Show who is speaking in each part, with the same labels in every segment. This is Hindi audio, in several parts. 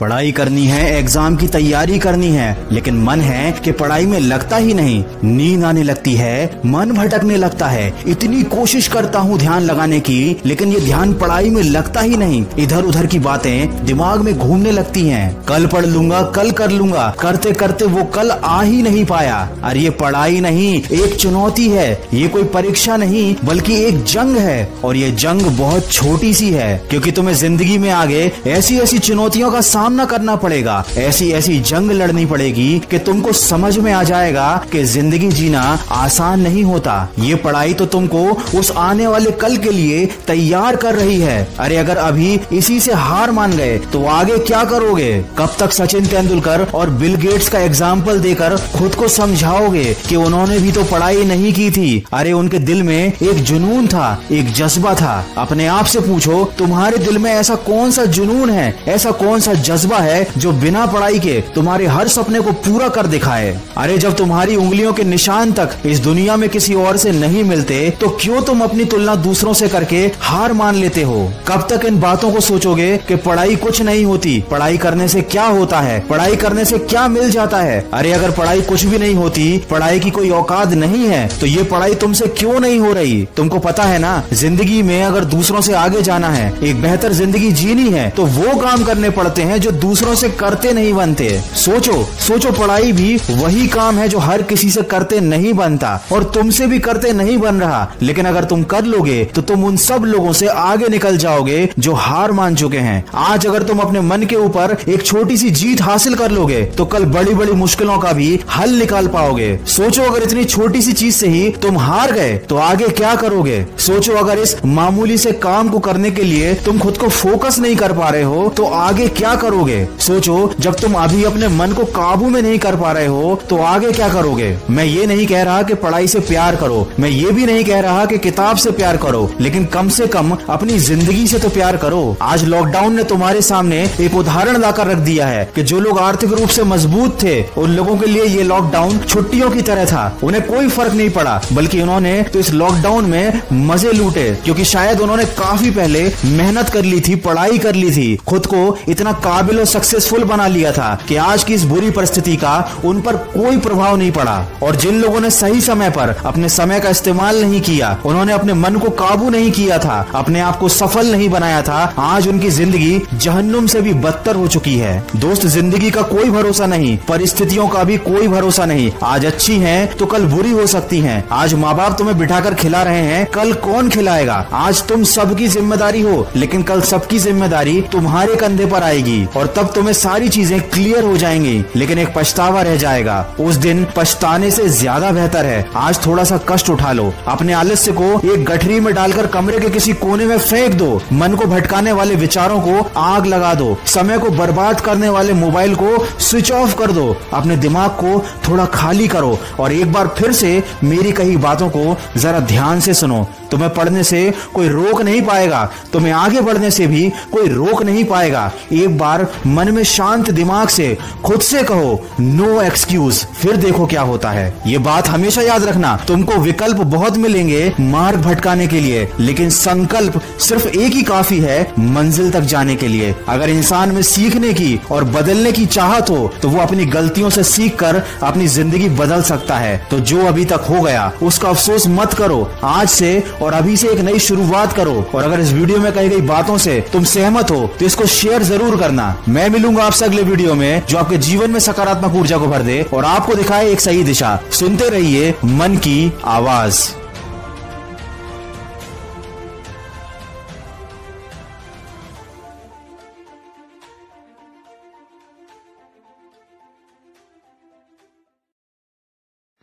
Speaker 1: पढ़ाई करनी है, एग्जाम की तैयारी करनी है, लेकिन मन है कि पढ़ाई में लगता ही नहीं। नींद आने लगती है, मन भटकने लगता है। इतनी कोशिश करता हूँ ध्यान लगाने की, लेकिन ये ध्यान पढ़ाई में लगता ही नहीं। इधर उधर की बातें दिमाग में घूमने लगती हैं। कल पढ़ लूंगा, कल कर लूंगा, करते करते वो कल आ ही नहीं पाया। अरे ये पढ़ाई नहीं, एक चुनौती है। ये कोई परीक्षा नहीं, बल्कि एक जंग है। और ये जंग बहुत छोटी सी है, क्योंकि तुम्हें जिंदगी में आगे ऐसी ऐसी चुनौतियों का सामना करना पड़ेगा, ऐसी ऐसी जंग लड़नी पड़ेगी कि तुमको समझ में आ जाएगा कि जिंदगी जीना आसान नहीं होता। ये पढ़ाई तो तुमको उस आने वाले कल के लिए तैयार कर रही है। अरे अगर अभी इसी से हार मान गए तो आगे क्या करोगे? कब तक सचिन तेंदुलकर और बिल गेट्स का एग्जाम्पल देकर खुद को समझाओगे कि उन्होंने भी तो पढ़ाई नहीं की थी? अरे उनके दिल में एक जुनून था, एक जज्बा था। अपने आप से पूछो, तुम्हारे दिल में ऐसा कौन सा जुनून है, ऐसा कौन सा जज्बा है जो बिना पढ़ाई के तुम्हारे हर सपने को पूरा कर दिखाए? अरे जब तुम्हारी उंगलियों के निशान तक इस दुनिया में किसी और से नहीं मिलते, तो क्यों तुम अपनी तुलना दूसरों से करके हार मान लेते हो? कब तक इन बातों को सोचोगे कि पढ़ाई कुछ नहीं होती, पढ़ाई करने से क्या होता है, पढ़ाई करने से क्या मिल जाता है? अरे अगर पढ़ाई कुछ भी नहीं होती, पढ़ाई की कोई औकात नहीं है, तो ये पढ़ाई तुमसे क्यों नहीं हो रही? तुमको पता है ना, जिंदगी में अगर दूसरों से आगे जाना है, एक बेहतर जिंदगी जीनी है, तो वो काम करने पड़ते हैं जो दूसरों से करते नहीं बनते। सोचो पढ़ाई भी वही काम है जो हर किसी से करते नहीं बनता और तुमसे भी करते नहीं बन रहा। लेकिन अगर तुम कर लोगे तो तुम उन सब लोगों से आगे निकल जाओगे जो हार मान चुके हैं। आज अगर तुम अपने मन के ऊपर एक छोटी सी जीत हासिल कर लोगे तो कल बड़ी बड़ी मुश्किलों का भी हल निकाल पाओगे। सोचो अगर इतनी छोटी सी चीज से ही तुम हार गए तो आगे क्या करोगे? सोचो अगर इस मामूली से काम को करने के लिए तुम खुद को फोकस नहीं कर पा रहे हो तो आगे क्या करोगे? सोचो जब तुम अभी अपने मन को काबू में नहीं कर पा रहे हो तो आगे क्या करोगे? मैं ये नहीं कह रहा कि पढ़ाई से प्यार करो, मैं ये भी नहीं कह रहा कि किताब से प्यार करो, लेकिन कम से कम अपनी जिंदगी से तो प्यार करो। आज लॉकडाउन ने तुम्हारे सामने एक उदाहरण लाकर रख दिया है कि जो लोग आर्थिक रूप से मजबूत थे, उन लोगों के लिए ये लॉकडाउन छुट्टियों की तरह था। उन्हें कोई फर्क नहीं पड़ा, बल्कि उन्होंने तो इस लॉकडाउन में मजे लूटे, क्योंकि शायद उन्होंने काफी पहले मेहनत कर ली थी, पढ़ाई कर ली थी, खुद को इतना काबिल और सक्सेसफुल बना लिया था कि आज की इस बुरी परिस्थिति का उन पर कोई प्रभाव नहीं पड़ा। और जिन लोगों ने सही समय पर अपने समय का इस्तेमाल नहीं किया, उन्होंने अपने मन को काबू नहीं किया था, अपने आप को सफल नहीं बनाया था, आज उनकी जिंदगी जहन्नुम से भी बदतर हो चुकी है। दोस्त, जिंदगी का कोई भरोसा नहीं, परिस्थितियों का भी कोई भरोसा नहीं। आज अच्छी हैं तो कल बुरी हो सकती हैं। आज माँ बाप तुम्हें बिठाकर खिला रहे हैं, कल कौन खिलाएगा? आज तुम सबकी जिम्मेदारी हो, लेकिन कल सबकी जिम्मेदारी तुम्हारे कंधे पर आएगी और तब तुम्हें सारी चीजें क्लियर हो जाएंगी, लेकिन एक पछतावा रह जाएगा। उस दिन पछताने से ज्यादा बेहतर है आज थोड़ा सा कष्ट उठा लो। अपने आलस्य को एक गठरी में डालकर कमरे के किसी कोने में फेंक दो। मन को भटकाने वाले विचारों को आग लगा दो। समय को बर्बाद करने वाले मोबाइल को स्विच ऑफ कर दो। अपने दिमाग को थोड़ा खाली करो और एक बार फिर से मेरी कही बातों को जरा ध्यान से सुनो। तुम्हें पढ़ने से कोई रोक नहीं पाएगा, तुम्हें आगे बढ़ने से भी कोई रोक नहीं पाएगा। एक बार मन में शांत दिमाग से खुद से कहो, नो एक्सक्यूज, फिर देखो क्या होता है। ये बात हमेशा याद रखना, तुमको विकल्प बहुत मिलेंगे मार्ग भटकाने के लिए, लेकिन संकल्प सिर्फ एक ही काफी है मंजिल तक जाने के लिए। अगर इंसान में सीखने की और बदलने की चाहत हो तो वो अपनी गलतियों से सीख कर अपनी जिंदगी बदल सकता है। तो जो अभी तक हो गया उसका अफसोस मत करो, आज से और अभी से एक नई शुरुआत करो। और अगर इस वीडियो में कही गई बातों से तुम सहमत हो तो इसको शेयर जरूर करना। मैं मिलूंगा आपसे अगले वीडियो में जो आपके जीवन में सकारात्मक ऊर्जा को भर दे और आपको दिखाए एक सही दिशा। सुनते रहिए मन की आवाज।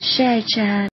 Speaker 2: Share chat.